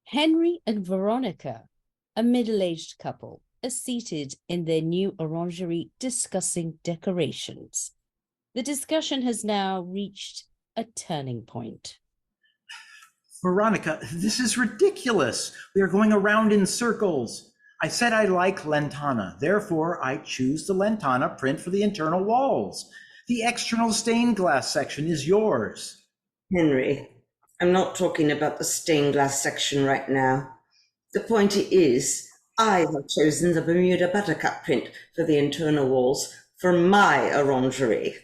Henry and Veronica, a middle-aged couple, are seated in their new orangery discussing decorations. The discussion has now reached a turning point. Veronica, this is ridiculous. We are going around in circles. I said I like Lantana, therefore I choose the Lantana print for the internal walls. The external stained glass section is yours. Henry, I'm not talking about the stained glass section right now. The point is, I have chosen the Bermuda Buttercup print for the internal walls for my orangery,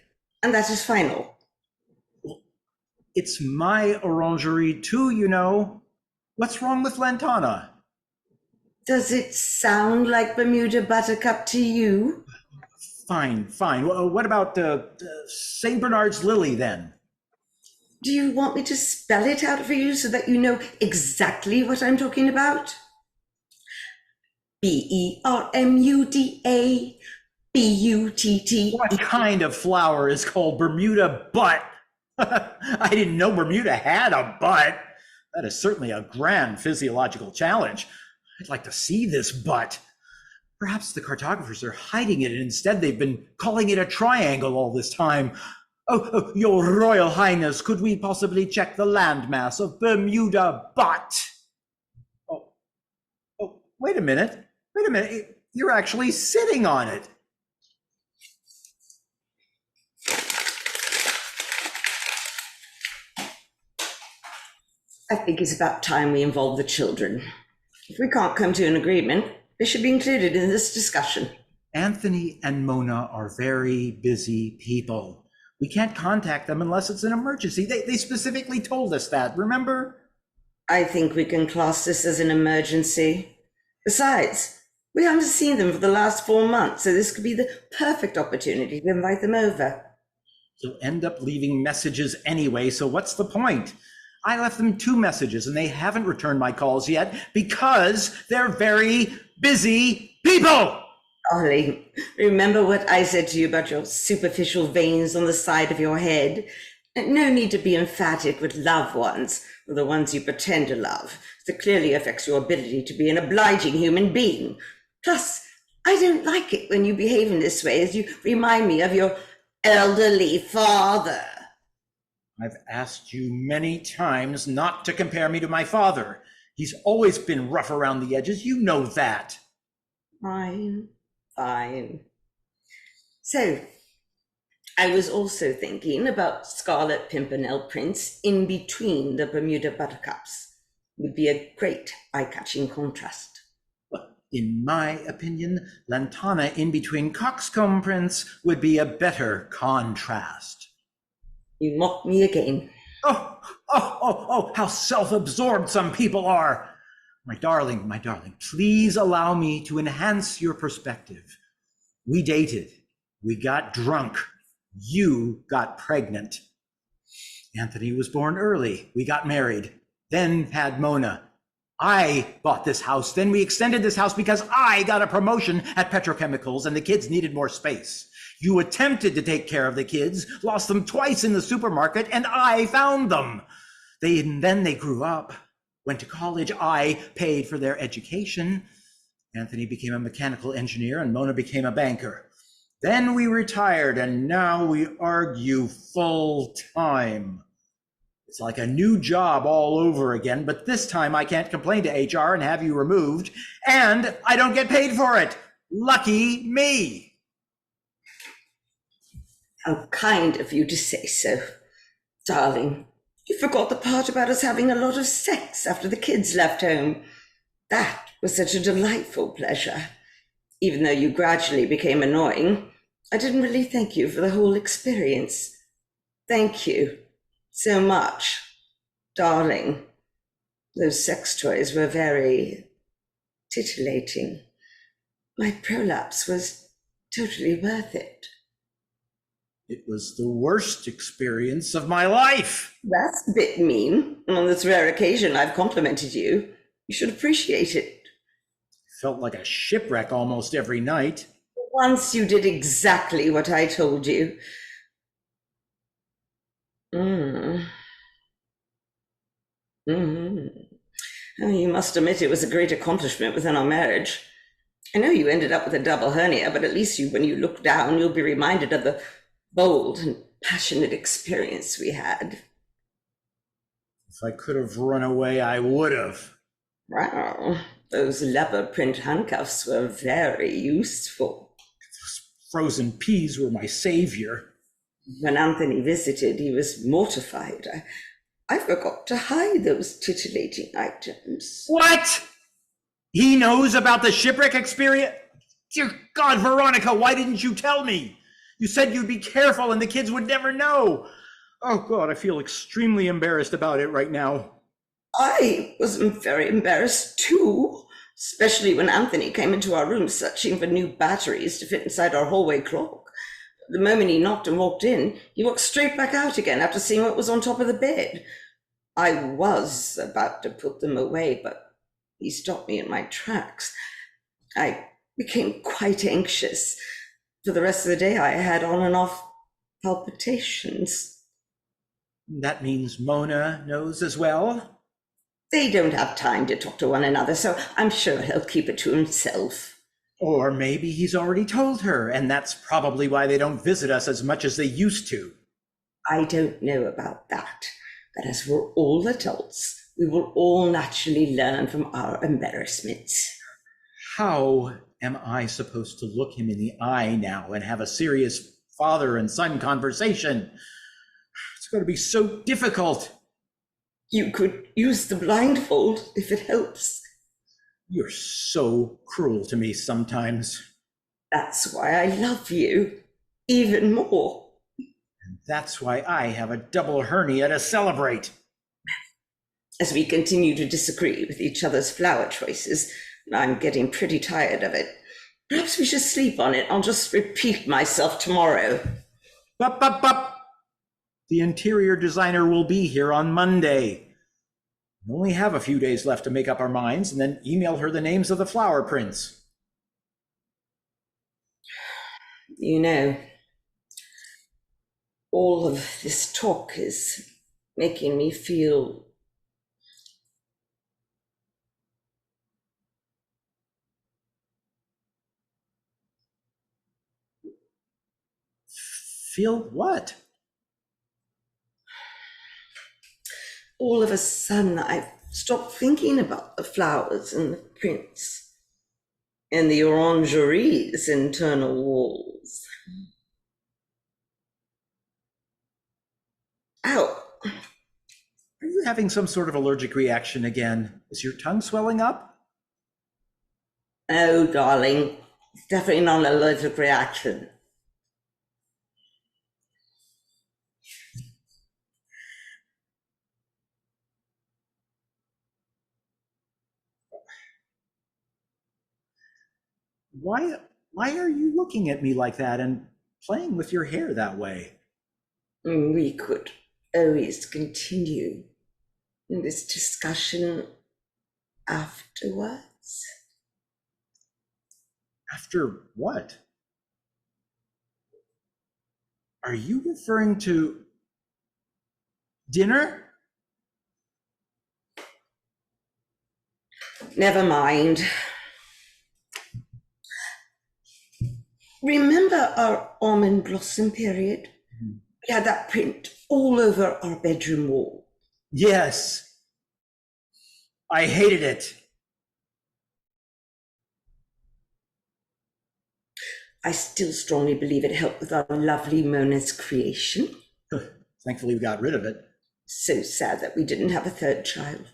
and that is final. It's my orangery too, you know. What's wrong with Lantana? Does it sound like Bermuda Buttercup to you? Fine, fine. What about St. Bernard's Lily then? Do you want me to spell it out for you so that you know exactly what I'm talking about? Bermuda Butt. What kind of flower is called Bermuda butt? I didn't know Bermuda had a butt. That is certainly a grand physiological challenge. I'd like to see this butt. Perhaps the cartographers are hiding it and instead they've been calling it a triangle all this time. Oh, Your Royal Highness, could we possibly check the landmass of Bermuda butt? Oh, wait a minute. Wait a minute. You're actually sitting on it. I think it's about time we involve the children. If we can't come to an agreement, they should be included in this discussion. Anthony and Mona are very busy people. We can't contact them unless it's an emergency. They specifically told us that, remember? I think we can class this as an emergency. Besides, we haven't seen them for the last 4 months, so this could be the perfect opportunity to invite them over. You'll end up leaving messages anyway, so what's the point? I left them 2 messages and they haven't returned my calls yet because they're very busy people. Ollie, remember what I said to you about your superficial veins on the side of your head? No need to be emphatic with loved ones, or the ones you pretend to love. That clearly affects your ability to be an obliging human being. Plus, I don't like it when you behave in this way, as you remind me of your elderly father. I've asked you many times not to compare me to my father. He's always been rough around the edges. You know that. Fine. So, I was also thinking about Scarlet Pimpernel prints in between the Bermuda Buttercups. Would be a great eye-catching contrast. In my opinion, Lantana in between coxcomb prints would be a better contrast. You mock me again. Oh, how self-absorbed some people are. My darling, please allow me to enhance your perspective. We dated, we got drunk, you got pregnant. Anthony was born early, we got married, then had Mona. I bought this house, then we extended this house because I got a promotion at Petrochemicals and the kids needed more space. You attempted to take care of the kids, lost them twice in the supermarket, and I found them. Then they grew up, went to college. I paid for their education. Anthony became a mechanical engineer and Mona became a banker. Then we retired and now we argue full time. It's like a new job all over again, but this time I can't complain to HR and have you removed, and I don't get paid for it. Lucky me. How kind of you to say so. Darling, you forgot the part about us having a lot of sex after the kids left home. That was such a delightful pleasure. Even though you gradually became annoying, I didn't really thank you for the whole experience. Thank you so much, darling. Those sex toys were very titillating. My prolapse was totally worth it. It was the worst experience of my life. That's a bit mean. On this rare occasion, I've complimented you. You should appreciate it. Felt like a shipwreck almost every night. Once you did exactly what I told you. Oh, you must admit it was a great accomplishment within our marriage. I know you ended up with a double hernia, but at least when you look down, you'll be reminded of the bold and passionate experience we had. If I could have run away, I would have. Wow, those leopard print handcuffs were very useful. Those frozen peas were my savior. When Anthony visited, he was mortified. I forgot to hide those titillating items. What? He knows about the shipwreck experience? Dear God, Veronica, why didn't you tell me? You said you'd be careful and the kids would never know. Oh God, I feel extremely embarrassed about it right now. I was very embarrassed too, especially when Anthony came into our room searching for new batteries to fit inside our hallway clock. The moment he knocked and walked in, he walked straight back out again after seeing what was on top of the bed. I was about to put them away, but he stopped me in my tracks. I became quite anxious. For the rest of the day, I had on and off palpitations. That means Mona knows as well? They don't have time to talk to one another, so I'm sure he'll keep it to himself. Or maybe he's already told her, and that's probably why they don't visit us as much as they used to. I don't know about that, but as we're all adults, we will all naturally learn from our embarrassments. How am I supposed to look him in the eye now and have a serious father and son conversation? It's going to be so difficult. You could use the blindfold if it helps. You're so cruel to me sometimes. That's why I love you even more. And that's why I have a double hernia to celebrate. As we continue to disagree with each other's flower choices, I'm getting pretty tired of it. Perhaps we should sleep on it. I'll just repeat myself tomorrow. Bup. The interior designer will be here on Monday. We only have a few days left to make up our minds and then email her the names of the flower prints. You know, all of this talk is making me feel Feel what? all of a sudden I've stopped thinking about the flowers and the prints and the orangerie's internal walls. Ow. Are you having some sort of allergic reaction again? Is your tongue swelling up? Oh, darling, it's definitely not an allergic reaction. Why are you looking at me like that and playing with your hair that way? We could always continue this discussion afterwards. After what? Are you referring to dinner? Never mind. Remember our almond blossom period? We had that print all over our bedroom wall. Yes. I hated it. I still strongly believe it helped with our lovely Mona's creation. Thankfully, we got rid of it. So sad that we didn't have a third child.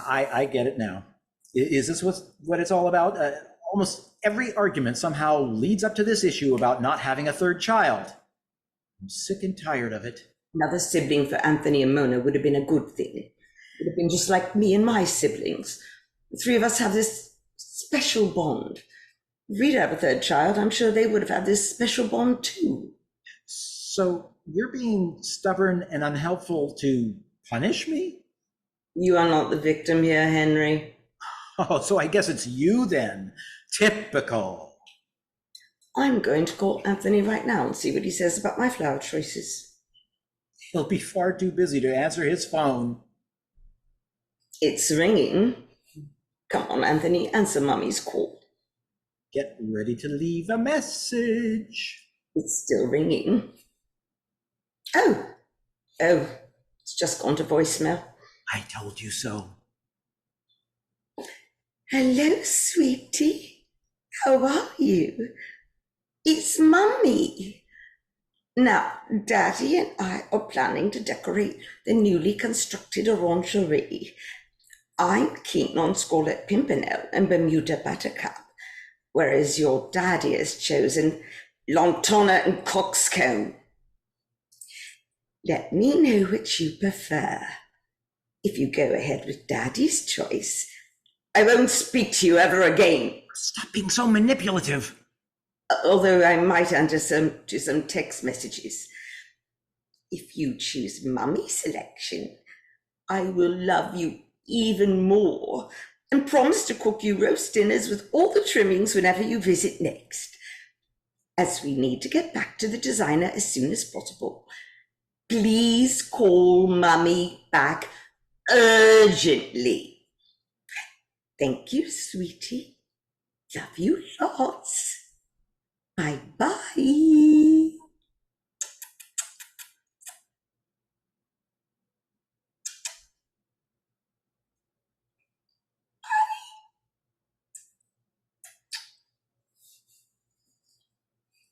I get it now. Is this what it's all about? Almost every argument somehow leads up to this issue about not having a third child. I'm sick and tired of it. Another sibling for Anthony and Mona would have been a good thing. It would have been just like me and my siblings. The three of us have this special bond. If we'd have a third child, I'm sure they would have had this special bond too. So you're being stubborn and unhelpful to punish me? You are not the victim here, Henry. Oh, so I guess it's you then. Typical. I'm going to call Anthony right now and see what he says about my flower choices. He'll be far too busy to answer his phone. It's ringing. Come on, Anthony, answer Mummy's call. Get ready to leave a message. It's still ringing. Oh, it's just gone to voicemail. I told you so. Hello, sweetie. How are you? It's Mummy. Now, Daddy and I are planning to decorate the newly constructed orangery. I'm keen on Scarlet Pimpernel and Bermuda Buttercup, whereas your daddy has chosen Lantana and Coxcomb. Let me know which you prefer. If you go ahead with Daddy's choice, I won't speak to you ever again. Stop being so manipulative. Although I might answer some text messages. If you choose Mummy's selection, I will love you even more and promise to cook you roast dinners with all the trimmings whenever you visit next. As we need to get back to the designer as soon as possible, please call Mummy back urgently. Thank you, sweetie. Love you lots. Bye-bye.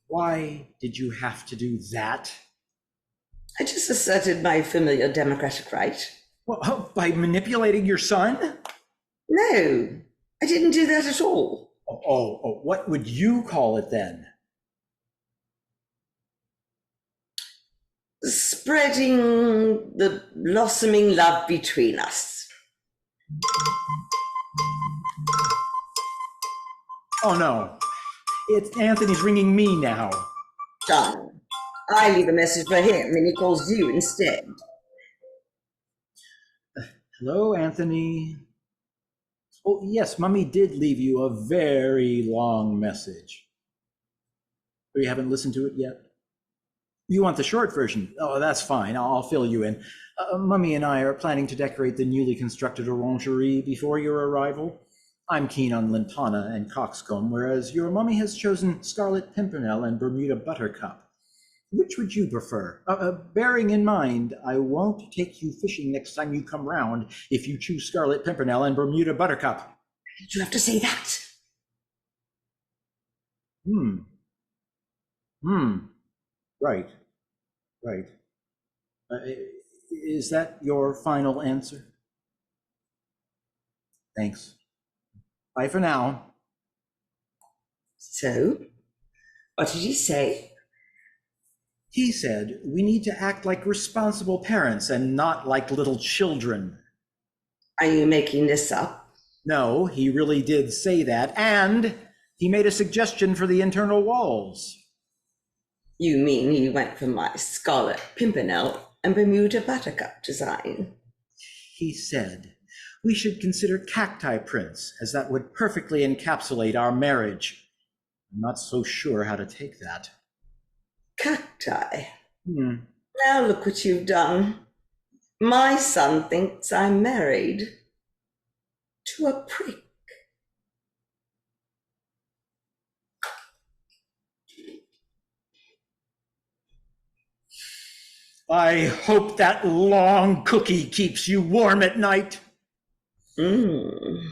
Why did you have to do that? I just asserted my familiar democratic right. Well, by manipulating your son? No, I didn't do that at all. Oh, what would you call it then? Spreading the blossoming love between us. Oh no, it's Anthony's ringing me now. Done. I leave a message for him and he calls you instead. Hello, Anthony. Oh, yes, Mummy did leave you a very long message. Oh, you haven't listened to it yet? You want the short version? Oh, that's fine. I'll fill you in. Mummy and I are planning to decorate the newly constructed orangery before your arrival. I'm keen on Lantana and Coxcomb, whereas your Mummy has chosen Scarlet Pimpernel and Bermuda Buttercup. Which would you prefer? Bearing in mind, I won't take you fishing next time you come round if you choose Scarlet Pimpernel and Bermuda Buttercup. Did you have to say that? Right. Is that your final answer? Thanks. Bye for now. So, what did he say? He said we need to act like responsible parents and not like little children. Are you making this up? No, he really did say that, and he made a suggestion for the internal walls. You mean he went for my Scarlet Pimpernel and Bermuda Buttercup design? He said we should consider cacti prints, as that would perfectly encapsulate our marriage. I'm not so sure how to take that. Cacti? Now look what you've done. My son thinks I'm married to a prick. I hope that long cookie keeps you warm at night. Done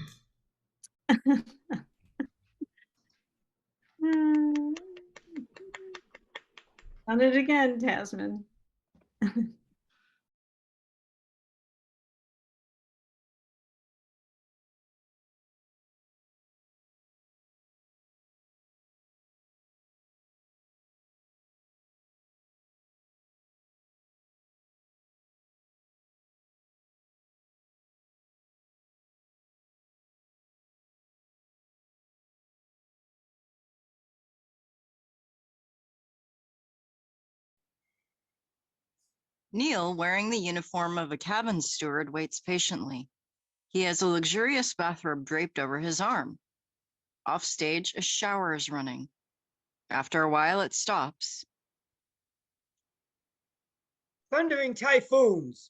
it again, Tasman. Neil, wearing the uniform of a cabin steward, waits patiently. He has a luxurious bathrobe draped over his arm. Offstage, a shower is running. After a while, it stops. Thundering typhoons.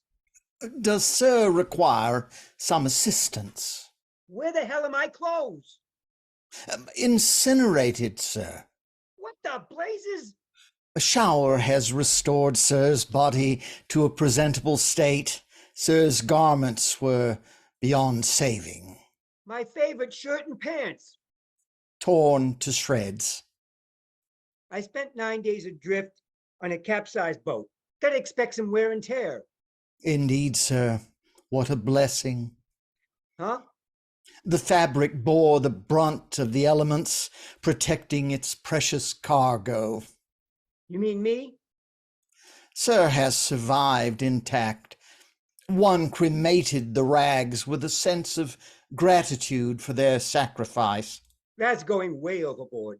Does Sir require some assistance? Where the hell are my clothes? Incinerated, sir. What the blazes? A shower has restored Sir's body to a presentable state. Sir's garments were beyond saving, My favorite shirt and pants. torn to shreds. I spent 9 days adrift on a capsized boat. Gotta expect some wear and tear. Indeed, sir, what a blessing. Huh? The fabric bore the brunt of the elements, protecting its precious cargo. You mean me? Sir has survived intact. One cremated the rags with a sense of gratitude for their sacrifice. That's going way overboard.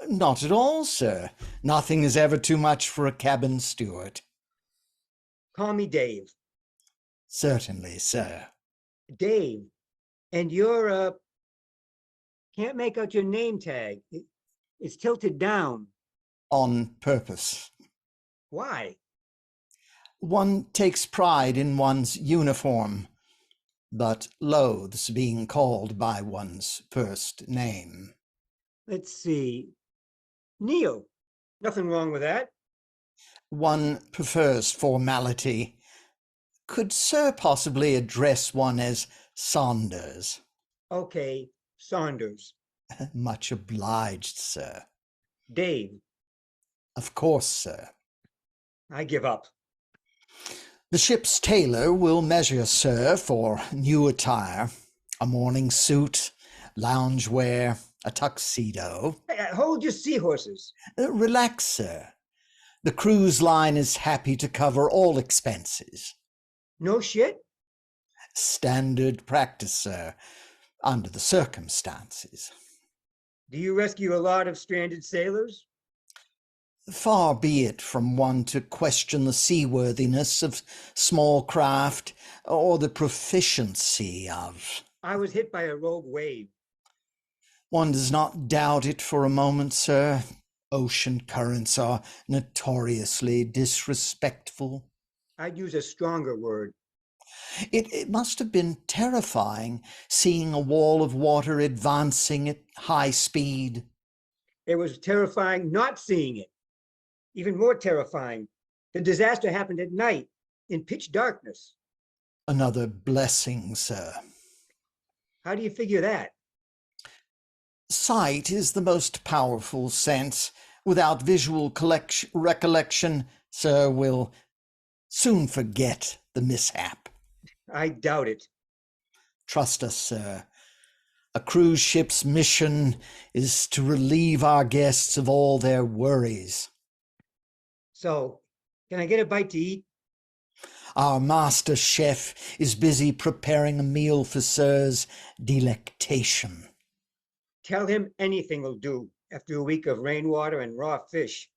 Not at all, sir. Nothing is ever too much for a cabin steward. Call me Dave. Certainly, sir. Dave. And you're, can't make out your name tag. It's tilted down. On purpose. Why? One takes pride in one's uniform, but loathes being called by one's first name. Let's see. Neil. Nothing wrong with that. One prefers formality. Could Sir possibly address one as Saunders? Okay, Saunders. Much obliged, sir. Dave. Of course, sir. I give up. The ship's tailor will measure Sir for new attire, a morning suit, loungewear, a tuxedo. Hey, hold your seahorses. Relax, sir. The cruise line is happy to cover all expenses. No shit? Standard practice, sir, under the circumstances. Do you rescue a lot of stranded sailors? Far be it from one to question the seaworthiness of small craft or the proficiency of. I was hit by a rogue wave. One does not doubt it for a moment, sir. Ocean currents are notoriously disrespectful. I'd use a stronger word. It must have been terrifying seeing a wall of water advancing at high speed. It was terrifying not seeing it. Even more terrifying, the disaster happened at night in pitch darkness. Another blessing, sir. How do you figure that? Sight is the most powerful sense. Without visual recollection, sir will soon forget the mishap. I doubt it. Trust us, sir. A cruise ship's mission is to relieve our guests of all their worries. So, can I get a bite to eat? Our master chef is busy preparing a meal for Sir's delectation. Tell him anything will do after a week of rainwater and raw fish.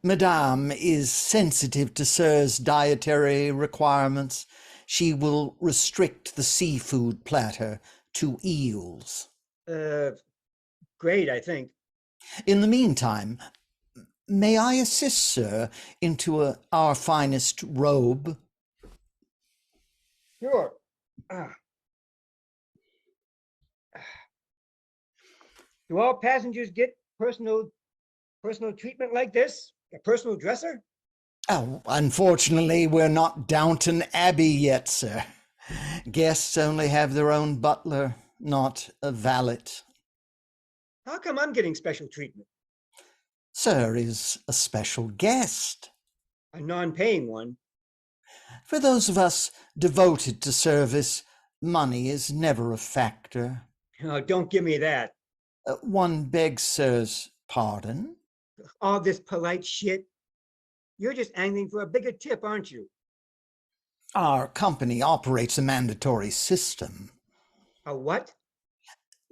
Madame is sensitive to Sir's dietary requirements. She will restrict the seafood platter to eels. Great, I think. In the meantime, may I assist, sir, into our finest robe? Sure. Do all passengers get personal treatment like this? A personal dresser? Oh, unfortunately, we're not Downton Abbey yet, sir. Guests only have their own butler, not a valet. How come I'm getting special treatment? Sir is a special guest. A non-paying one. For those of us devoted to service, money is never a factor. Oh, don't give me that. One begs Sir's pardon. All this polite shit. You're just angling for a bigger tip, aren't you? Our company operates a mandatory system. A what?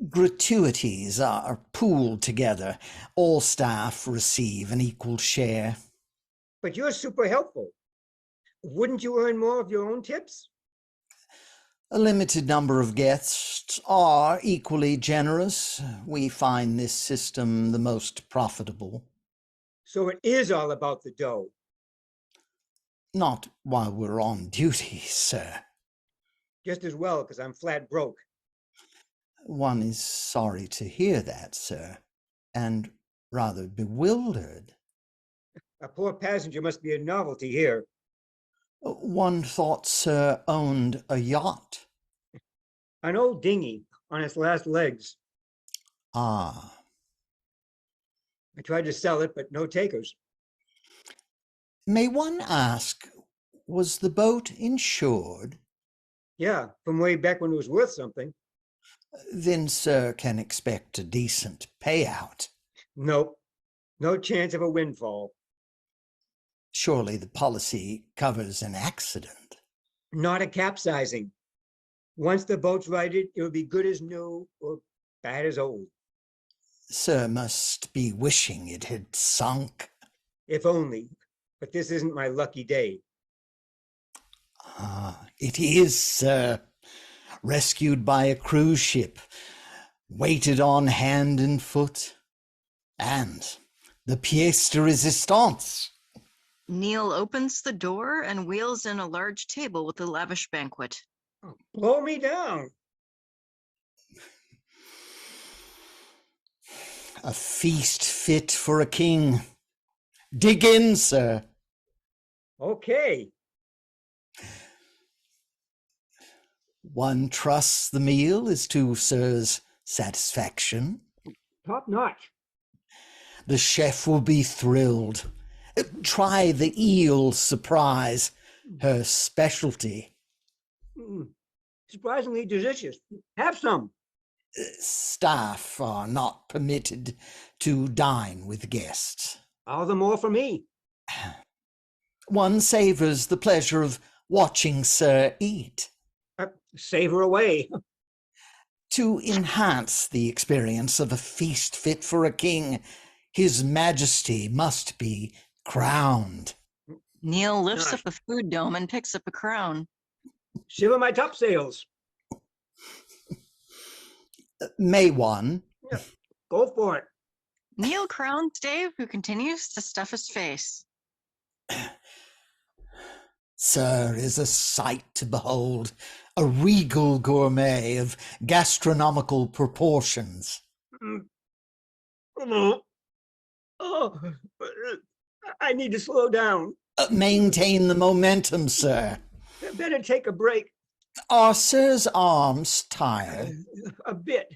Gratuities are pooled together. All staff receive an equal share. But you're super helpful. Wouldn't you earn more of your own tips? A limited number of guests are equally generous. We find this system the most profitable. So it is all about the dough. Not while we're on duty, sir. Just as well, because I'm flat broke. One is sorry to hear that, sir, and rather bewildered. A poor passenger must be a novelty here. One thought sir owned a yacht. An old dinghy on its last legs. Ah, I tried to sell it, but no takers. may one ask, was the boat insured? Yeah, from way back when it was worth something. Then sir can expect a decent payout. Nope, no chance of a windfall. Surely the policy covers an accident. Not a capsizing. Once the boat's righted, it will be good as new or bad as old. Sir must be wishing it had sunk. If only, but this isn't my lucky day. Ah, it is, sir. Rescued by a cruise ship, weighted on hand and foot, and the pièce de résistance. Neil opens the door and wheels in a large table with a lavish banquet. Oh, blow me down. A feast fit for a king. Dig in, sir. Okay. One trusts the meal is to sir's satisfaction. Top notch. The chef will be thrilled. Try the eel surprise, her specialty. Surprisingly delicious. Have some. Staff are not permitted to dine with guests. All the more for me. One savors the pleasure of watching sir eat. Savor away. To enhance the experience of a feast fit for a king, His Majesty must be crowned. Neil lifts Gosh. up a food dome and picks up a crown. Shiver my topsails. May one? Go for it. Neil crowns Dave, who continues to stuff his face. Sir is a sight to behold, a regal gourmet of gastronomical proportions. Oh, I need to slow down. Maintain the momentum, sir. Better take a break. Are sir's arms tired? A bit.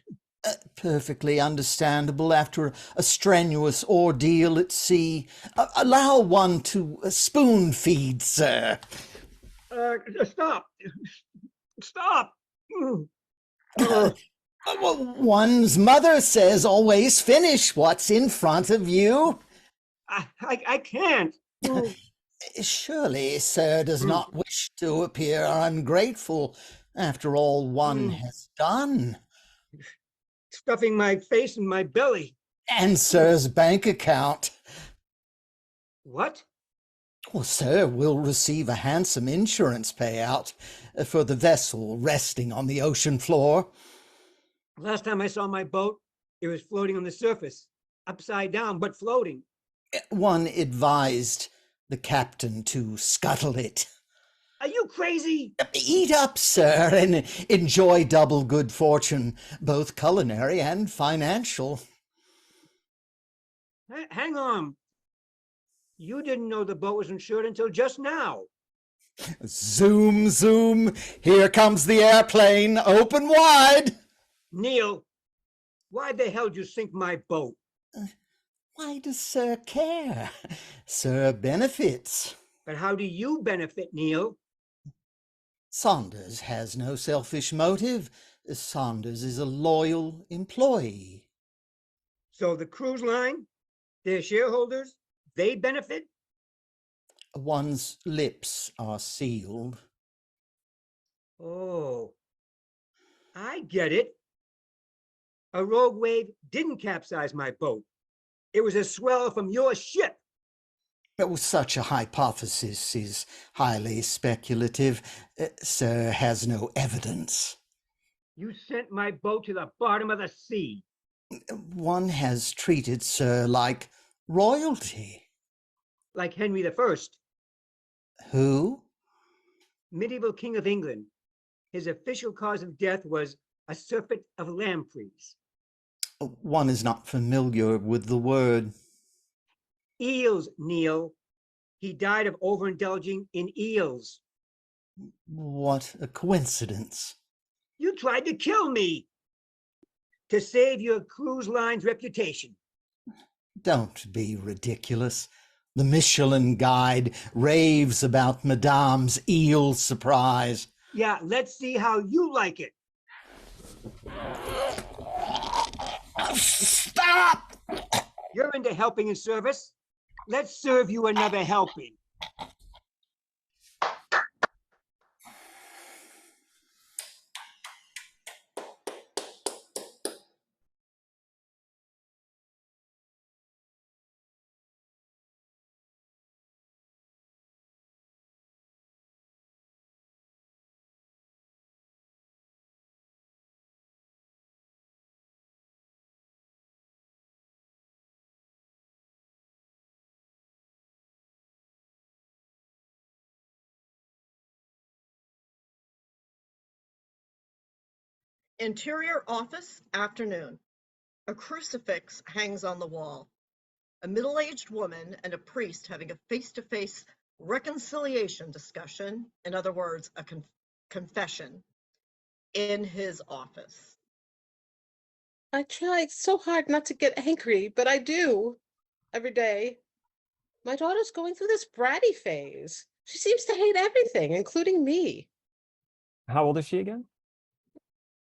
Perfectly understandable after a strenuous ordeal at sea. Allow one to spoon feed, sir. Stop. Stop. One's mother says always finish what's in front of you. I can't. Surely sir does not wish to appear ungrateful after all one has done. Stuffing my face and my belly. And sir's bank account. What? Well, sir will receive a handsome insurance payout for the vessel resting on the ocean floor. Last time I saw my boat, it was floating on the surface, upside down, but floating. One advised the captain to scuttle it. Are you crazy? Eat up, sir, and enjoy double good fortune, both culinary and financial. Hang on. You didn't know the boat was insured until just now. Zoom, zoom. Here comes the airplane. Open wide. Neil, why the hell did you sink my boat? Why does sir care? Sir benefits. But how do you benefit, Neil? Saunders has no selfish motive. Saunders is a loyal employee. So the cruise line, their shareholders, they benefit? One's lips are sealed. Oh, I get it. A rogue wave didn't capsize my boat. It was a swell from your ship. Oh, such a hypothesis is highly speculative. Sir has no evidence. You sent my boat to the bottom of the sea. One has treated sir like royalty. Like Henry I. Who? Medieval king of England. His official cause of death was a surfeit of lampreys. One is not familiar with the word. Eels, Neil. He died of overindulging in eels. What a coincidence. You tried to kill me to save your cruise line's reputation. Don't be ridiculous. The Michelin Guide raves about Madame's eel surprise. Yeah, let's see how you like it. Stop! You're into helping and service. Let's serve you another helping. Interior office, afternoon. A crucifix hangs on the wall. A middle-aged woman and a priest having a face-to-face reconciliation discussion, in other words, a confession, in his office. I try so hard not to get angry, but I do every day. My daughter's going through this bratty phase. She seems to hate everything, including me. How old is she again?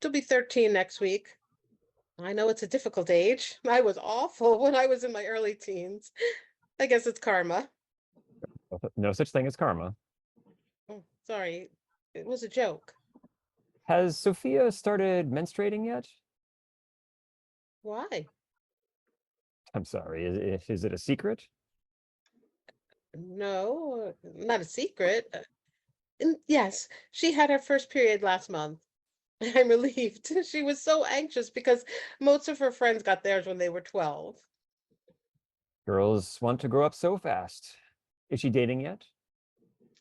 She'll be 13 next week. I know it's a difficult age. I was awful when I was in my early teens. I guess it's karma. No such thing as karma. Oh, sorry, it was a joke. Has Sophia started menstruating yet? Why? I'm sorry, is it a secret? No, not a secret. Yes, she had her first period last month. I'm relieved. She was so anxious because most of her friends got theirs when they were 12. Girls want to grow up so fast. Is she dating yet?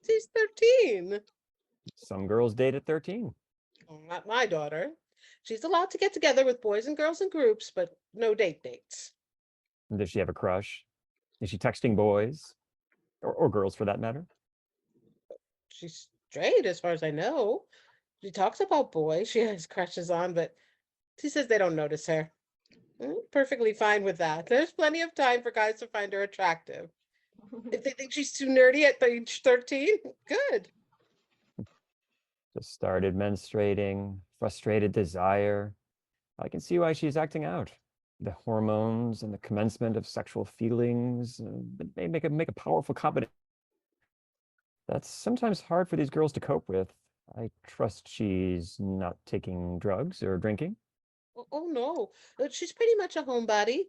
She's 13. Some girls date at 13. Oh, not my daughter. She's allowed to get together with boys and girls in groups, but no dates. Does she have a crush? Is she texting boys? Or girls for that matter? She's straight as far as I know. She talks about boys she has crushes on, but she says they don't notice her. Perfectly fine with that. There's plenty of time for guys to find her attractive. If they think she's too nerdy at age 13, good. Just started menstruating, frustrated desire. I can see why she's acting out. The hormones and the commencement of sexual feelings may make a powerful combination. That's sometimes hard for these girls to cope with. I trust she's not taking drugs or drinking. Oh no, she's pretty much a homebody.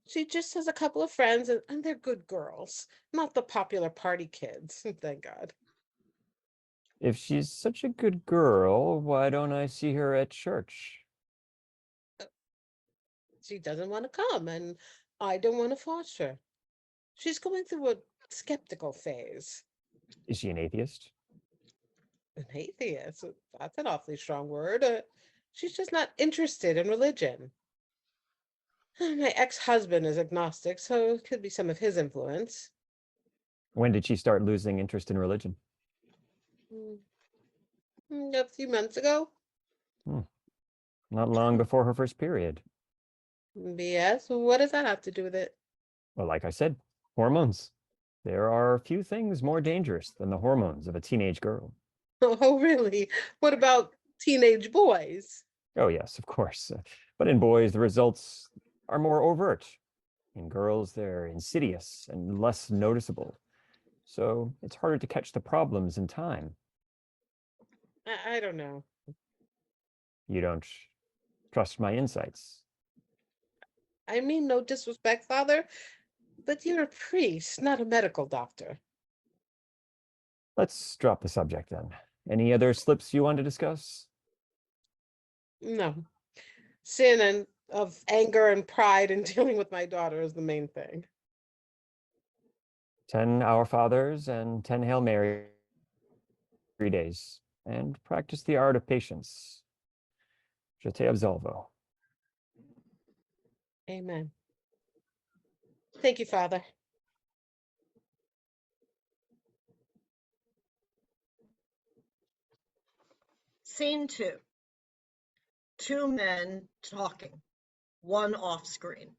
She just has a couple of friends, and they're good girls, not the popular party kids. Thank God. If she's such a good girl, why don't I see her at church? She doesn't want to come, and I don't want to force her. She's going through a skeptical phase. Is she an atheist? An atheist? That's an awfully strong word. She's just not interested in religion. My ex-husband is agnostic, so it could be some of his influence. When did she start losing interest in religion? A few months ago. Not long before her first period. Yes, what does that have to do with it? Well, like I said, hormones. There are few things more dangerous than the hormones of a teenage girl. Oh, really? What about teenage boys? Oh, yes, of course. But in boys, the results are more overt. In girls, they're insidious and less noticeable. So it's harder to catch the problems in time. I don't know. You don't trust my insights? I mean, no disrespect, Father, but you're a priest, not a medical doctor. Let's drop the subject then. Any other slips you want to discuss? No. Sin and of anger and pride in dealing with my daughter is the main thing. 10 Our Fathers and 10 Hail Marys 3 days and practice the art of patience. Je te absolvo. Amen. Thank you, Father. Scene 2. Two men talking, one off screen.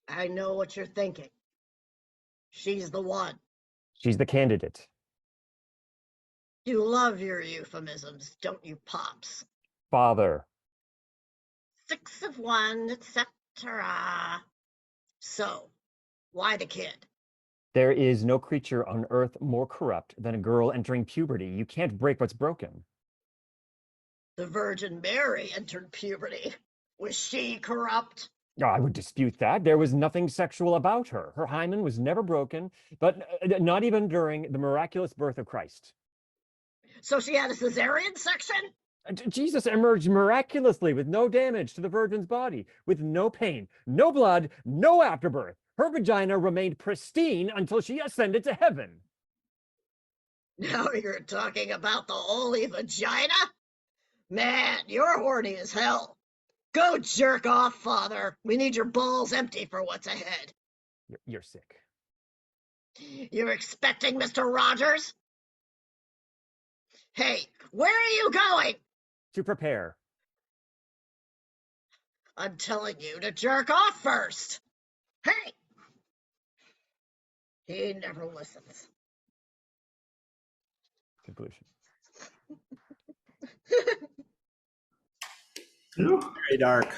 I know what you're thinking. She's the one. She's the candidate. You love your euphemisms, don't you, Pops? Father. 6 of 1, etc. So, why the kid? There is no creature on earth more corrupt than a girl entering puberty. You can't break what's broken. The Virgin Mary entered puberty. Was she corrupt? Oh, I would dispute that. There was nothing sexual about her. Her hymen was never broken, but not even during the miraculous birth of Christ. So she had a cesarean section? Jesus emerged miraculously with no damage to the Virgin's body, with no pain, no blood, no afterbirth. Her vagina remained pristine until she ascended to heaven. Now you're talking about the holy vagina? Man, you're horny as hell. Go jerk off, Father. We need your balls empty for what's ahead. You're sick. You're expecting Mr. Rogers? Hey, where are you going? To prepare. I'm telling you to jerk off first. Hey! He never listens. Conclusion. Very dark.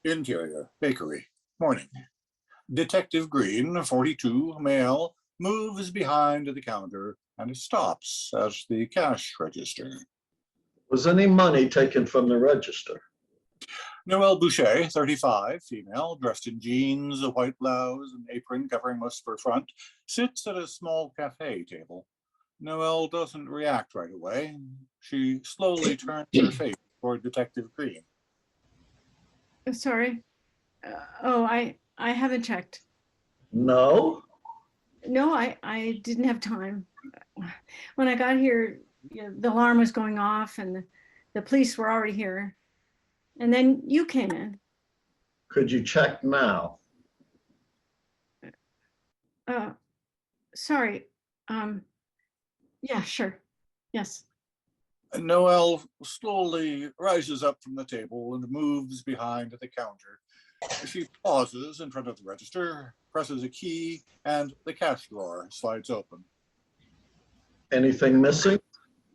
Interior, bakery, morning. Detective Green, 42, male, moves behind the counter and stops at the cash register. Was any money taken from the register? Noelle Boucher, 35, female, dressed in jeans, a white blouse, and apron covering most of her front, sits at a small cafe table. Noelle doesn't react right away. She slowly turns her face toward Detective Green. Sorry. I haven't checked. No? No, I didn't have time. When I got here, the alarm was going off and the police were already here. And then you came in. Could you check now? Sorry. Yeah, sure. Yes. Noelle slowly rises up from the table and moves behind the counter. She pauses in front of the register, presses a key, and the cash drawer slides open. Anything missing?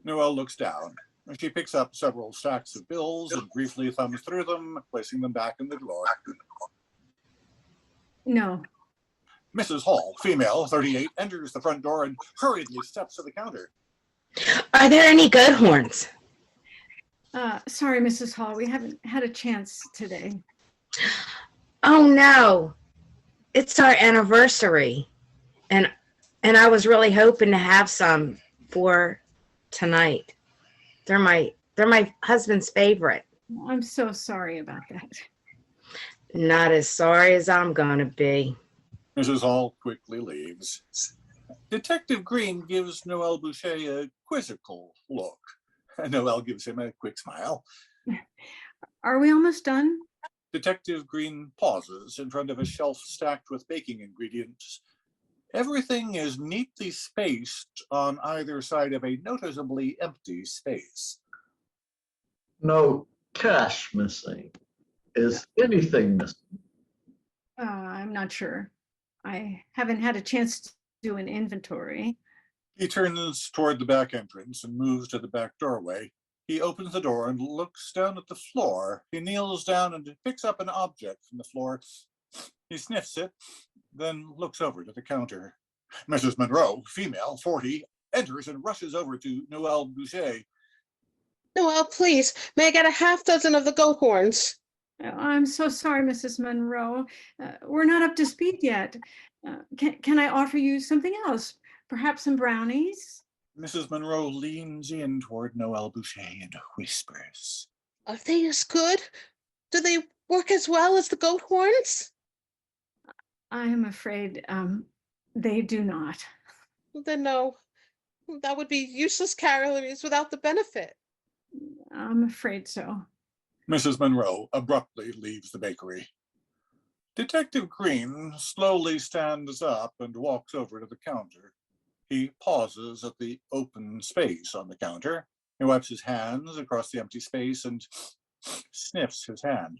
Noelle looks down. She picks up several stacks of bills and briefly thumbs through them, placing them back in the drawer. No. Mrs. Hall, female, 38, enters the front door and hurriedly steps to the counter. Are there any goat horns? Sorry, Mrs. Hall, we haven't had a chance today. Oh no, it's our anniversary. And I was really hoping to have some for tonight. They're my husband's favorite. I'm so sorry about that. Not as sorry as I'm gonna be. Mrs. Hall quickly leaves. Detective Green gives Noelle Boucher a quizzical look. Noelle gives him a quick smile. Are we almost done? Detective Green pauses in front of a shelf stacked with baking ingredients. Everything is neatly spaced on either side of a noticeably empty space. No cash missing. Is anything missing? I'm not sure. I haven't had a chance to do an inventory. He turns toward the back entrance and moves to the back doorway. He opens the door and looks down at the floor. He kneels down and picks up an object from the floor. He sniffs it, then looks over to the counter. Mrs. Monroe, female, 40, enters and rushes over to Noelle Boucher. Noelle, please, may I get a half dozen of the goat horns? Oh, I'm so sorry, Mrs. Monroe. We're not up to speed yet. Can I offer you something else? Perhaps some brownies? Mrs. Monroe leans in toward Noelle Boucher and whispers. Are they as good? Do they work as well as the goat horns? I am afraid they do not. Then no, that would be useless calories without the benefit. I'm afraid so. Mrs. Monroe abruptly leaves the bakery. Detective Green slowly stands up and walks over to the counter. He pauses at the open space on the counter. He wipes his hands across the empty space and sniffs his hand.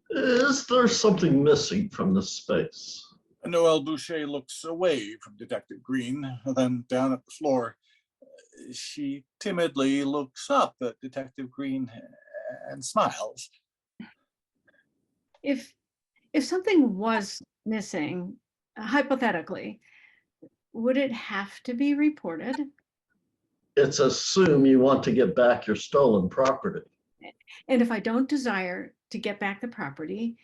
Is there something missing from this space? Noelle Boucher looks away from Detective Green, then down at the floor. She timidly looks up at Detective Green and smiles. If something was missing, hypothetically, would it have to be reported? It's assume you want to get back your stolen property. And if I don't desire to get back the property,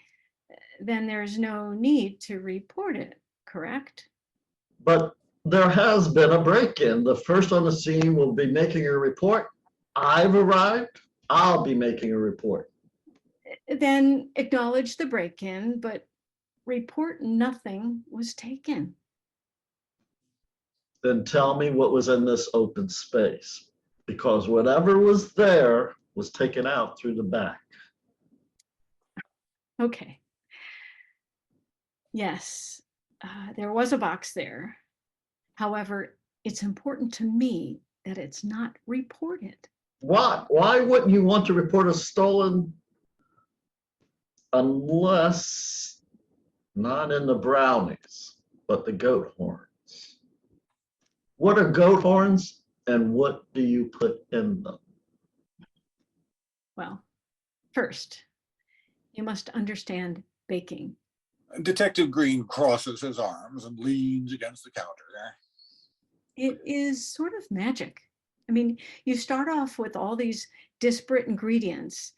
then there's no need to report it, correct? But there has been a break-in. The first on the scene will be making a report. I've arrived. I'll be making a report. Then acknowledge the break-in, but report nothing was taken. Then tell me what was in this open space, because whatever was there was taken out through the back. Okay. Yes, there was a box there. However, it's important to me that it's not reported. Why? Why wouldn't you want to report a stolen unless not in the brownies, but the goat horns? What are goat horns and what do you put in them? Well, first, you must understand baking. Detective Green crosses his arms and leans against the counter. It is sort of magic. I mean, you start off with all these disparate ingredients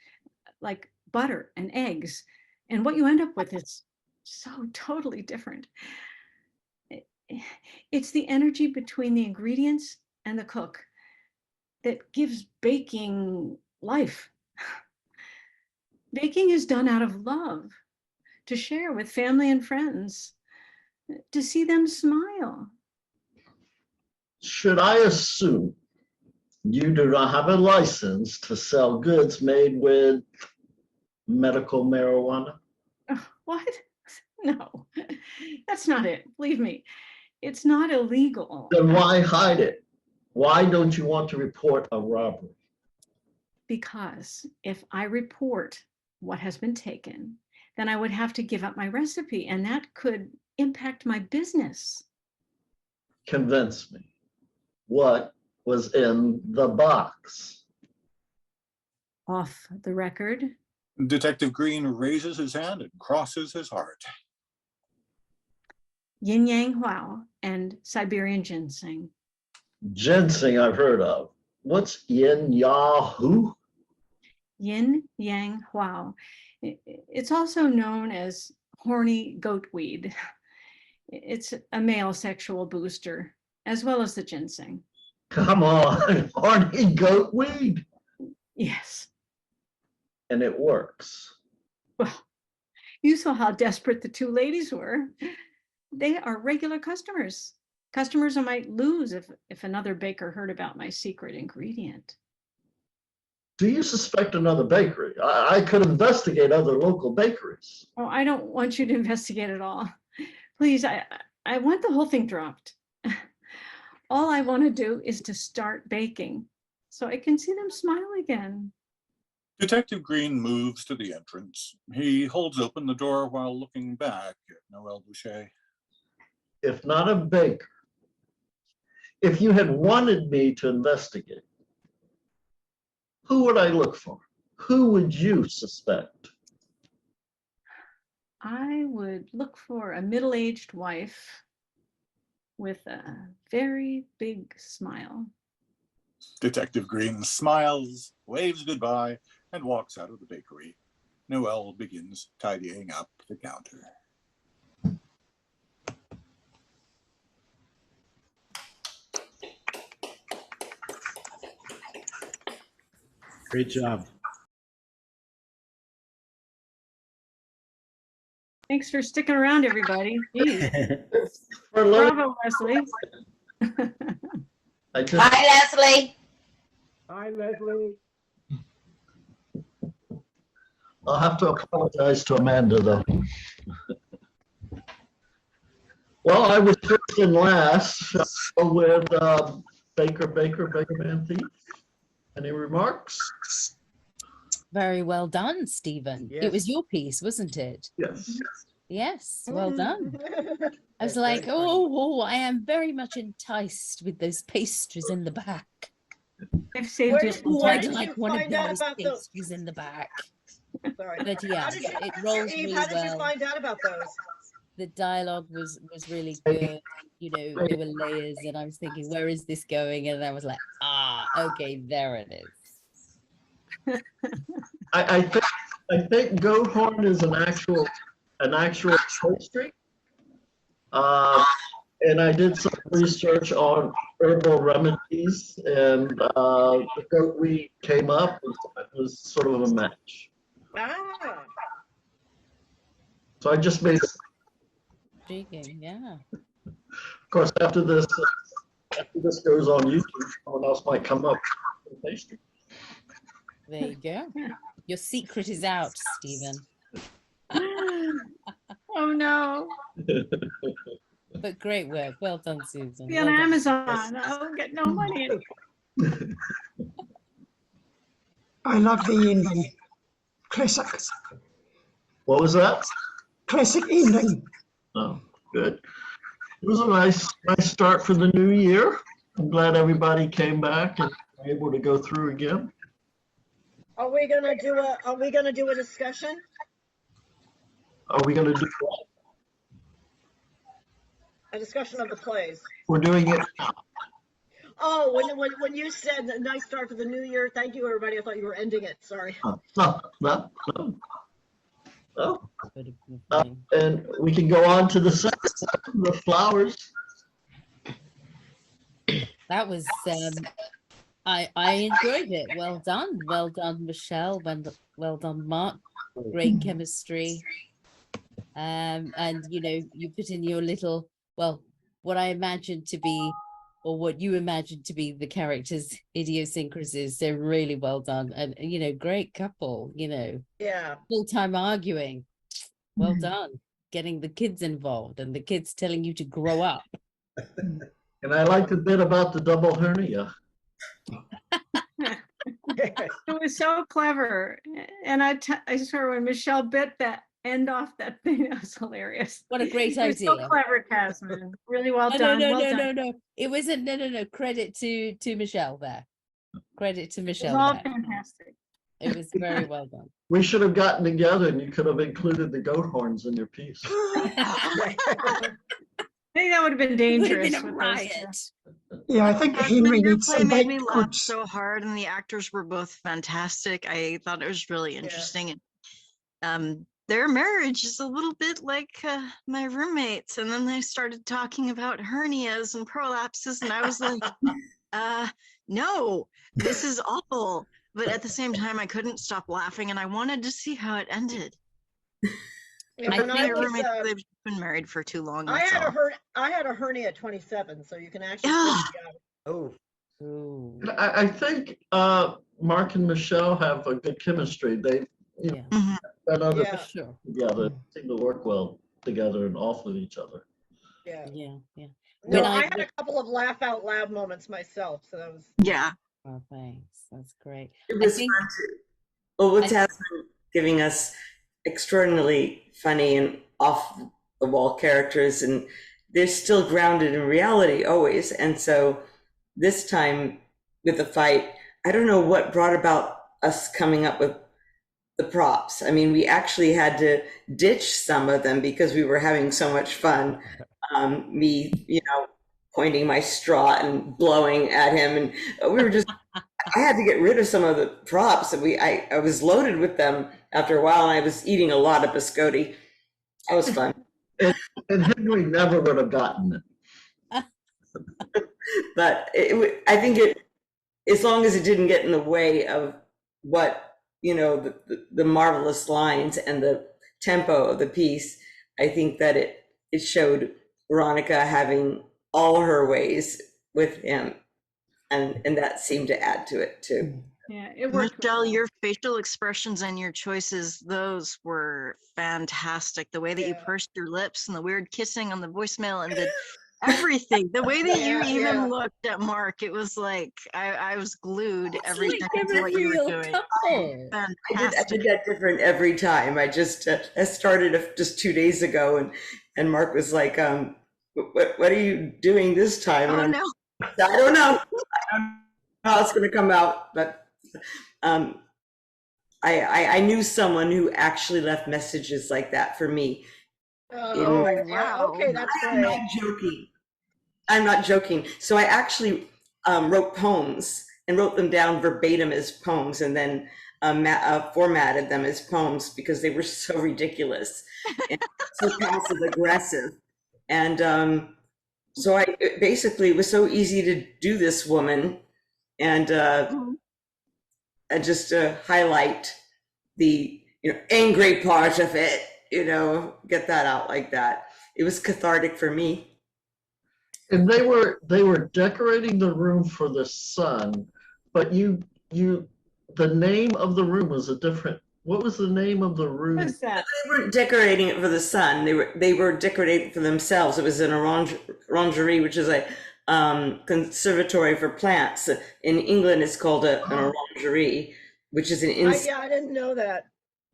like butter and eggs, and what you end up with is so totally different. It's the energy between the ingredients and the cook that gives baking life. Baking is done out of love, to share with family and friends, to see them smile. Should I assume you do not have a license to sell goods made with medical marijuana? What? No, that's not it. Believe me, it's not illegal. Then why hide it? Why don't you want to report a robbery? Because if I report what has been taken, then I would have to give up my recipe, and that could impact my business. Convince me. What was in the box? Off the record. Detective Green raises his hand and crosses his heart. Yin Yang Huao and Siberian ginseng. Ginseng I've heard of. What's Yin Yahoo? Yin Yang Huao. It's also known as horny goatweed. It's a male sexual booster, as well as the ginseng. Come on, horny goatweed. Yes. And it works. Well, you saw how desperate the two ladies were. They are regular customers. Customers I might lose if another baker heard about my secret ingredient. Do you suspect another bakery? I could investigate other local bakeries. Oh, I don't want you to investigate at all. Please, I want the whole thing dropped. All I want to do is to start baking so I can see them smile again. Detective Green moves to the entrance. He holds open the door while looking back at Noelle Boucher. If not a baker, if you had wanted me to investigate, Who would I look for? Who would you suspect? I would look for a middle-aged wife with a very big smile. Detective Green smiles, waves goodbye, and walks out of the bakery. Noelle begins tidying up the counter. Great job. Thanks for sticking around, everybody. Jeez. For Leslie, Bravo, Leslie. I just, Hi, Leslie. Hi, Leslie. I'll have to apologize to Amanda, though. Well, I was first and last with Baker Man Thief. Any remarks? Very well done, Stephen. It was your piece, wasn't it? Yes. Yes, well done. I was That's like, very funny. oh, I am very much enticed with those pastries in the back. I've saved Where it. did- Oh, where I'd did like you one of find out those about those? pastries in the back. Sorry. But yeah, How did you, it rolls Eve, really how did you well. find out about those? The dialogue was really good. You know, there were layers, and I was thinking, where is this going? And I was like, okay, there it is. I think goat horn is an actual pastry. And I did some research on herbal remedies, and the goat wheat came up. It was sort of a match. Ah, So I just made, of Intriguing, yeah. course, after this goes on YouTube, someone else might come up with a pastry. There you go. Your secret is out, Stephen. Oh, no. But great work. Well done, Susan. Be on Well done. Amazon. I'll get no money. I love the ending. Classic. What was that? Classic ending. Oh, good. It was a nice start for the new year. I'm glad everybody came back and were able to go through again. are we gonna do a discussion? Are we going to do what? A discussion of the plays? We're doing it now. Oh, when you said a nice start for the new year, thank you, everybody. I thought you were ending it. Sorry. No. Would have been funny. And we can go on to the flowers. That was I enjoyed it. Well done, Michelle. Well done, Mark. Great chemistry. And you know, you put in your little, well, what I imagined to be, or what you imagined to be the characters' idiosyncrasies. So really well done. And you know, great couple, you know, Yeah. full-time arguing. Well done. Getting the kids involved and the kids telling you to grow up. And I liked a bit about the double hernia. It was so clever. And I swear when Michelle bit that end off that thing, that was hilarious. What a great It was so idea. clever, Tasman. Really well No, done. no, well done. no. It wasn't, no. Credit to Michelle there. Credit to It was Michelle all there. fantastic. It was very well done. We should have gotten together and you could have included the goat horns in your piece. I think that would have been It would have dangerous. been a with those two. riot. Yeah, I think Henry Your needs play some made me baked laugh goods. so hard, and the actors were both fantastic. I thought it was really Yeah. interesting. And their marriage is a little bit like my roommates, and then they started talking about hernias and prolapses, and I was like, no, this is awful. But at the same time, I couldn't stop laughing, and I wanted to see how it ended. Yeah, I when think I my was, roommates, they've been married for too long. I That's had all. I had a hernia at 27, so you can actually. Ah. figure it out. Oh, Ooh, I think Mark and Michelle have a good chemistry. They, yeah, done other Yeah. for things sure. together, seem to work well together and off with each other. Yeah. Yeah. No, When I I had a couple of laugh out loud moments myself, so that was. Yeah. Oh, thanks. That's great. It I was think fun to, well, with I- Tasman giving us extraordinarily funny and off the wall characters, and they're still grounded in reality always. And so this time with the fight, I don't know what brought about us coming up with the props. I mean, we actually had to ditch some of them because we were having so much fun. Me, pointing my straw and blowing at him, and we were just. I had to get rid of some of the props, and I was loaded with them after a while. And I was eating a lot of biscotti. That was fun. And Henry never would have gotten it. But I think as long as it didn't get in the way of what the marvelous lines and the tempo of the piece, I think that it showed Veronica having all her ways with him, and that seemed to add to it too. Yeah, it worked. Michelle, your facial expressions and your choices, those were fantastic. The way that you pursed your lips and the weird kissing on the voicemail and everything. The way that you even looked at Mark, it was like I was glued every time to what you were doing. I did that different every time. I just I started just 2 days ago, and Mark was like, what are you doing this time? Oh, and no. I don't know. I don't know how it's going to come out, but I knew someone who actually left messages like that for me. Oh, wow. Okay, that's I'm not joking. I'm not joking. So I actually wrote poems and wrote them down verbatim as poems, and then formatted them as poems because they were so ridiculous and so passive aggressive. And so it was so easy to do this woman and just highlight the angry part of it, get that out like that. It was cathartic for me. And they were decorating the room for the son, but the name of the room was a different. What was the name of the room? What's that? They weren't decorating it for the son. They were decorating it for themselves. It was an orangerie, which is a conservatory for plants. In England, it's called an orangerie, which is an I didn't know that.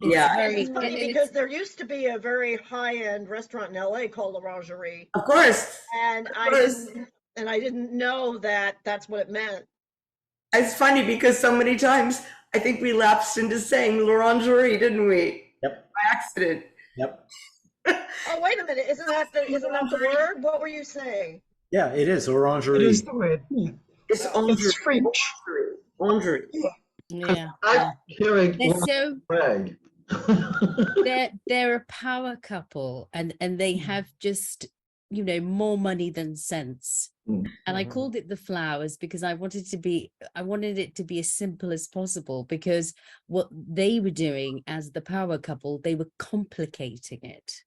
Yeah, It's funny because there used to be a very high-end restaurant in LA called Orangerie. Of course. And I didn't know that that's what it meant. It's funny because so many times I think we lapsed into saying L'Orangerie, didn't we? Yep. By accident. Yep. Oh, wait a minute. Isn't that the word? What were you saying? Yeah, it is Orangerie. It is the word. Yeah. It's It's French. Orangerie. Yeah. I'm hearing They're Greg. they're a power couple, and they have just more money than sense. And I called it the flowers because I wanted it to be as simple as possible, because what they were doing as the power couple, they were complicating it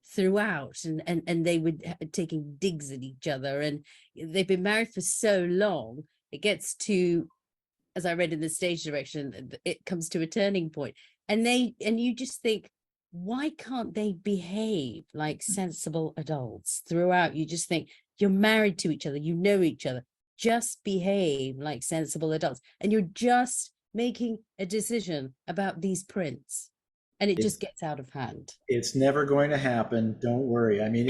throughout, and they were taking digs at each other, and they've been married for so long, it gets to, as I read in the stage direction, it comes to a turning point, and you just think, why can't they behave like sensible adults throughout? You just think, you're married to each other, you know each other, just behave like sensible adults, and you're just making a decision about these prints, and it just gets out of hand. It's never going to happen. Don't worry. I mean,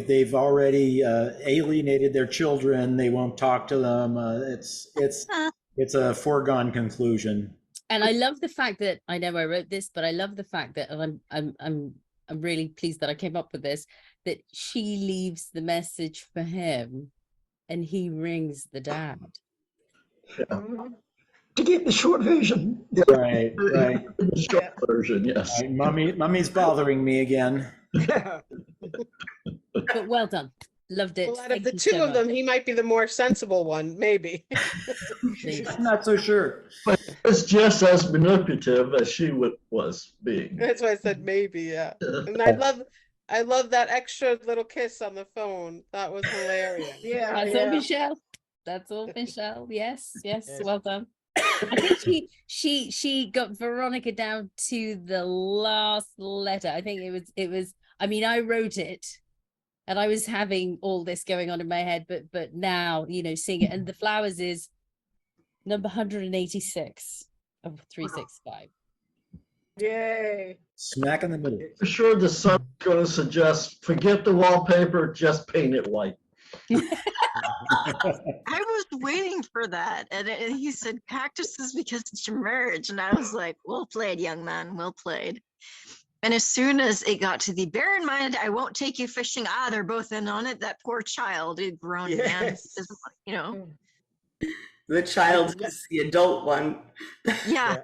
they've already alienated their children. They won't talk to them. It's a foregone conclusion. And I love the fact that, I know I wrote this, but I love the fact that, and I'm really pleased that I came up with this, that she leaves the message for him and he rings the dad. Yeah. To get the short version. Right. The short version, yes. Right, Mummy's bothering me again. But well done. Loved it. Well, out of the two of them, he might be the more sensible one, maybe. I'm not so sure. But it's just as manipulative as she was being. That's why I said maybe, yeah. And I love that extra little kiss on the phone. That was hilarious. Yeah. That's all Michelle. That's all Michelle. Yes. Well done. I think she got Veronica down to the last letter. I think it was. I mean, I wrote it, and I was having all this going on in my head, but now seeing it, and the flowers is number 186 of 365. Yay! Smack in the middle. For sure, the son's going to suggest forget the wallpaper, just paint it white. I was waiting for that. And he said, cactuses because it's your marriage. And I was like, well played, young man, well played. And as soon as it got to the bear in mind, I won't take you fishing. They're both in on it. That poor child, a grown man, Yes. doesn't, you know. The child is the adult one. Yeah.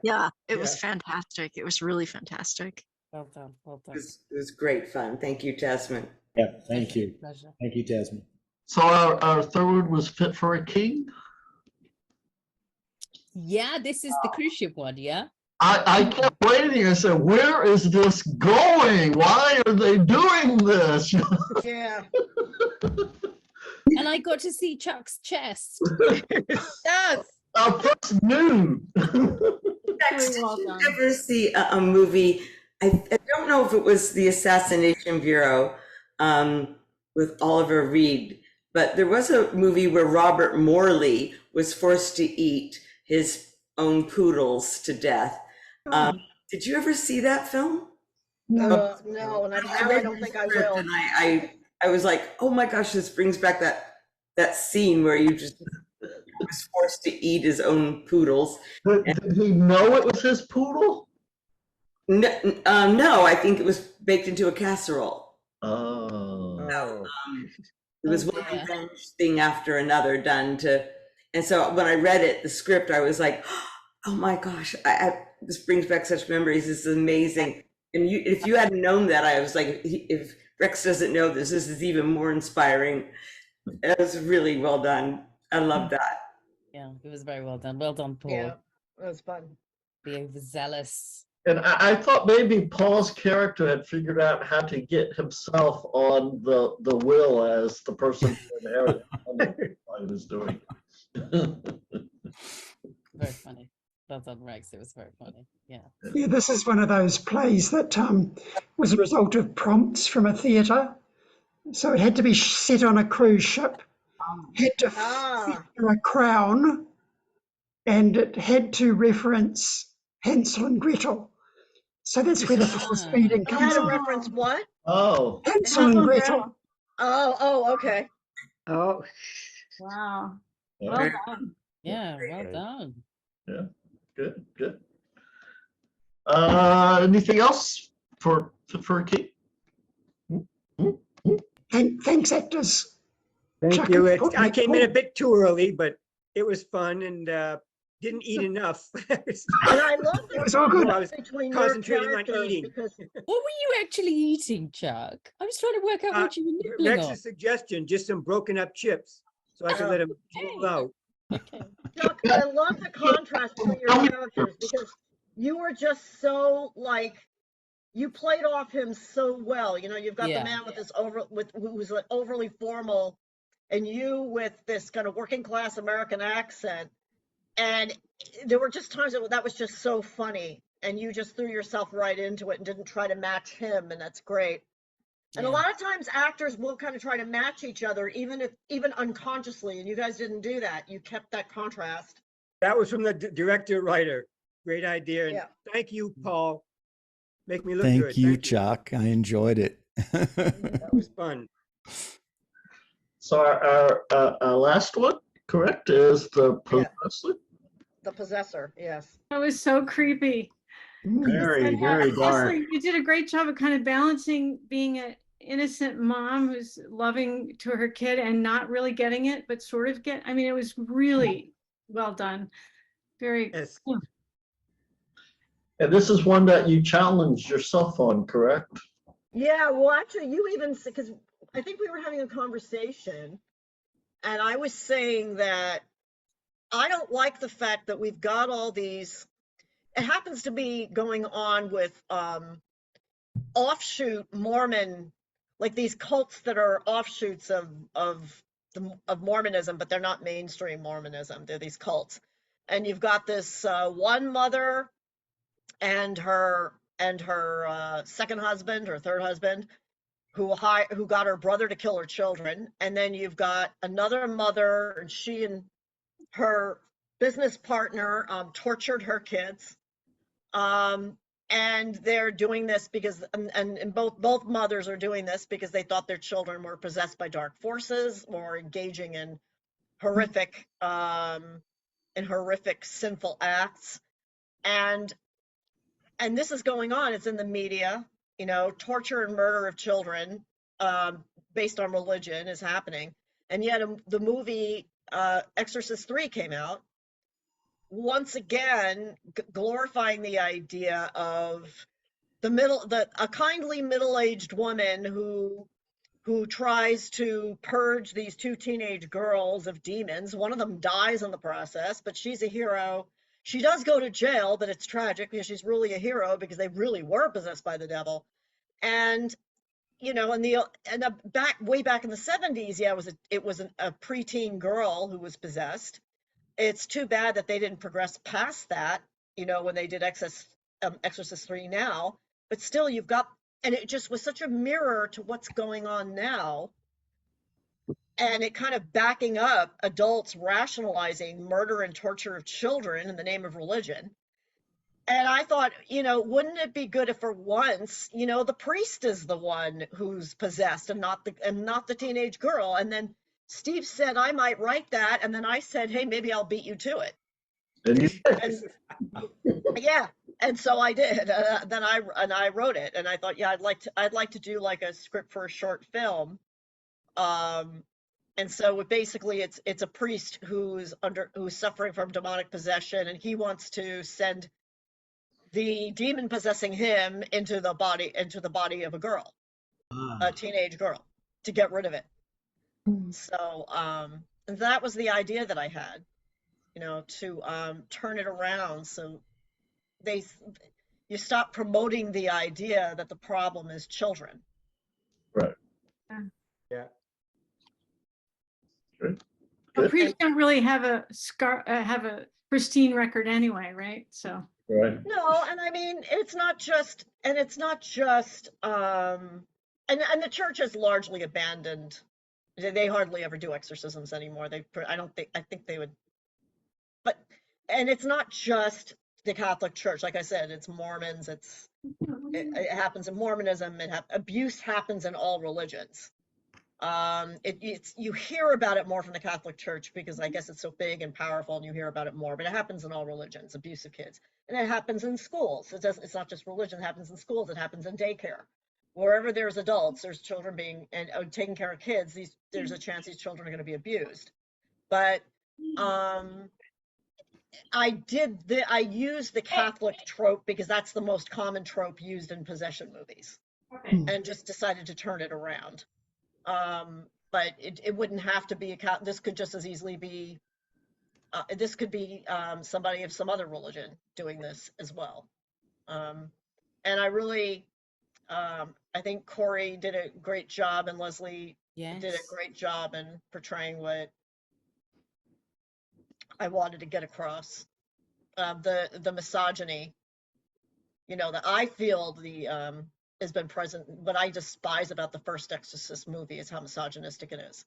It was Yeah. fantastic. It was really fantastic. Well done. Well done. It was great fun. Thank you, Jasmine. Yeah, thank you. Pleasure. Thank you, Desmond. So our third was Fit for a King. Yeah, this is the cruise ship one, yeah? I kept waiting. I said, where is this going? Why are they doing this? Yeah. And I got to see Chuck's chest. Yes. Our first nude. Next, Very well did done. you ever see a movie? I don't know if it was The Assassination Bureau with Oliver Reed, but there was a movie where Robert Morley was forced to eat his own poodles to death. Did you ever see that film? No. No, and I I read don't the think I script will. and I was like, oh my gosh, this brings back that scene where you just was forced to eat his own poodles. Did he know it was his poodle? No, I think it was baked into a casserole. Oh. It was one revenge thing after another done to, and so when I read it, the script, I was like, oh my gosh, this brings back such memories. This is amazing. And if you hadn't known that, I was like, if Rex doesn't know this is even more inspiring. It was really well done. I love that. Yeah, it was very well done. Well done, Paul. Yeah, that was fun. The overzealous. And I thought maybe Paul's character had figured out how to get himself on the will as the person who inherited what he was doing. Very funny. Well done, Rex. It was very funny. Yeah. Yeah, this is one of those plays that was a result of prompts from a theatre. So it had to be set on a cruise ship, had to feature a crown, and it had to reference Hansel and Gretel. So that's where the force feeding How comes to from. reference what? Oh. Hansel and Gretel. Oh, okay. Oh. Wow. Yeah. Well done. Yeah, well done. Yeah, good. Anything else for a King? Thanks, actors. Thank Chuck you. and I came in a Paul. bit too early, but it was fun and didn't eat enough. And I love It was all good. I was between your concentrating on characters eating. because What were you actually eating, Chuck? I was trying to work out what you were nibbling on. Rex's suggestion, just some broken up chips, so I could let him roll out. Chuck, I love the contrast between your characters because you were just so like you played off him so well. You know, you've got Yeah. the man with this who's like overly formal, and you with this kind of working class American accent. And there were just times that was just so funny, and you just threw yourself right into it and didn't try to match him, and that's great. And a Yeah. lot of times actors will kind of try to match each other, even unconsciously, and you guys didn't do that. You kept that contrast. That was from the director writer. Great idea. And Yeah. thank you, Paul. Make me look Thank good. you, Thank Chuck. I enjoyed it. That was fun. So our last one, correct, is the possessor. The possessor, yes. That was so creepy. Very, very dark. Leslie, you did a great job of kind of balancing being an innocent mom who's loving to her kid and not really getting it, but sort of I mean, it was really well done. Very. Yes. And this is one that you challenged yourself on, correct? Yeah, well, actually, you even, because I think we were having a conversation, and I was saying that I don't like the fact that we've got all these, it happens to be going on with offshoot Mormon, like these cults that are offshoots of Mormonism, but they're not mainstream Mormonism. They're these cults. And you've got this one mother and her second husband or third husband who got her brother to kill her children. And then you've got another mother, and she and her business partner tortured her kids. and they're doing this because, and both mothers are doing this because they thought their children were possessed by dark forces or engaging in horrific sinful acts. And this is going on. It's in the media. Torture and murder of children based on religion is happening. And yet the movie Exorcist 3 came out, once again glorifying the idea of a kindly middle-aged woman who tries to purge these two teenage girls of demons. One of them dies in the process, but she's a hero. She does go to jail, but it's tragic because she's really a hero because they really were possessed by the devil. And way back in the 70s, yeah, it was a preteen girl who was possessed. It's too bad that they didn't progress past that, when they did Exorcist 3 now. But still, you've got, and it just was such a mirror to what's going on now. And it kind of backing up adults rationalizing murder and torture of children in the name of religion. And I thought, wouldn't it be good if for once, the priest is the one who's possessed and not the teenage girl. And then Steve said I might write that, and then I said, hey, maybe I'll beat you to it. Yeah, and so I did. Then I wrote it, and I thought, yeah, I'd like to do like a script for a short film. And so basically, it's a priest who's suffering from demonic possession, and he wants to send the demon possessing him into the body of a girl, a teenage girl, to get rid of it. So that was the idea that I had, to turn it around so you stop promoting the idea that the problem is children. Right. Yeah. Good. But priests don't really have a pristine record anyway, right? So. Right. No, and I mean it's not just, and the church has largely abandoned. They hardly ever do exorcisms anymore. I think they would, and it's not just the Catholic Church. Like I said, it's Mormons. It happens in Mormonism. Abuse happens in all religions. You hear about it more from the Catholic Church because I guess it's so big and powerful, and you hear about it more. But it happens in all religions, abuse of kids, and it happens in schools. It's not just religion. It happens in schools. It happens in daycare. Wherever there's adults, there's children being and taking care of kids. There's a chance these children are going to be abused. But I used the Catholic trope because that's the most common trope used in possession movies, and just decided to turn it around. But it wouldn't have to be this could just as easily be. This could be somebody of some other religion doing this as well. And I really. I think Corey did a great job, and Leslie did a great job in portraying what I wanted to get across. The misogyny, that I feel has been present. What I despise about the first Exorcist movie is how misogynistic it is.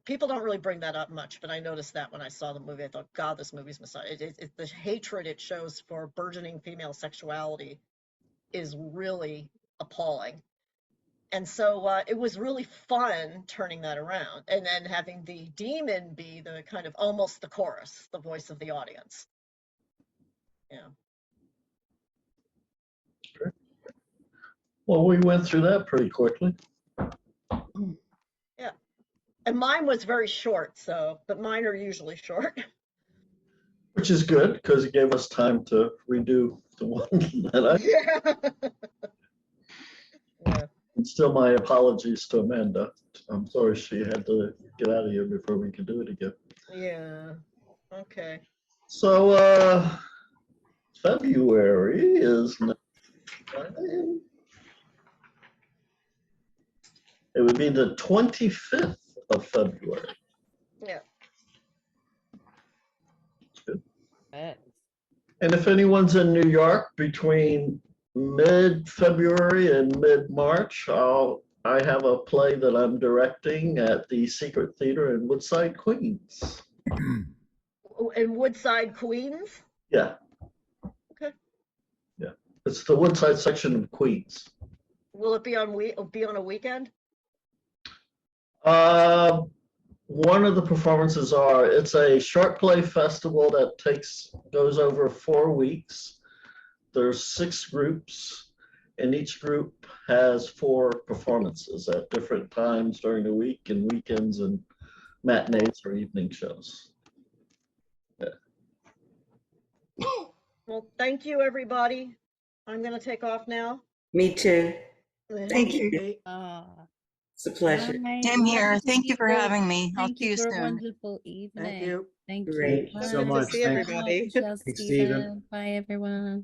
People don't really bring that up much, but I noticed that when I saw the movie. I thought, God, this movie's misogynist. The hatred it shows for burgeoning female sexuality is really appalling. And so it was really fun turning that around, and then having the demon be the kind of almost the chorus, the voice of the audience. Yeah. Great. Well, we went through that pretty quickly. Yeah. And mine was very short, but mine are usually short. Which is good because it gave us time to redo the one that Yeah. Yeah. And still my apologies to Amanda. I'm sorry she had to get out of here before we could do it again. Yeah. Okay. So February is next Friday. It would be the 25th of February. Yeah. Good. And if anyone's in New York between mid-February and mid-March, I have a play that I'm directing at the Secret Theater in Woodside, Queens. In Woodside, Queens? Yeah. It's the Woodside section of Queens. Will it be on a weekend? One of the performances it's a short play festival that goes over 4 weeks. There's 6 groups, and each group has 4 performances at different times during the week and weekends and matinees or evening shows. Yeah. Well, thank you, everybody. I'm going to take off now. Me too. Thank you. It's a pleasure. Same here. Thank you for having me. I'll Thank see you for a soon. wonderful evening. Thank you. Thank Great. you. So Bye. much. see Thank- everybody. Michelle, Thanks, Stephen. Stephen. Bye, everyone.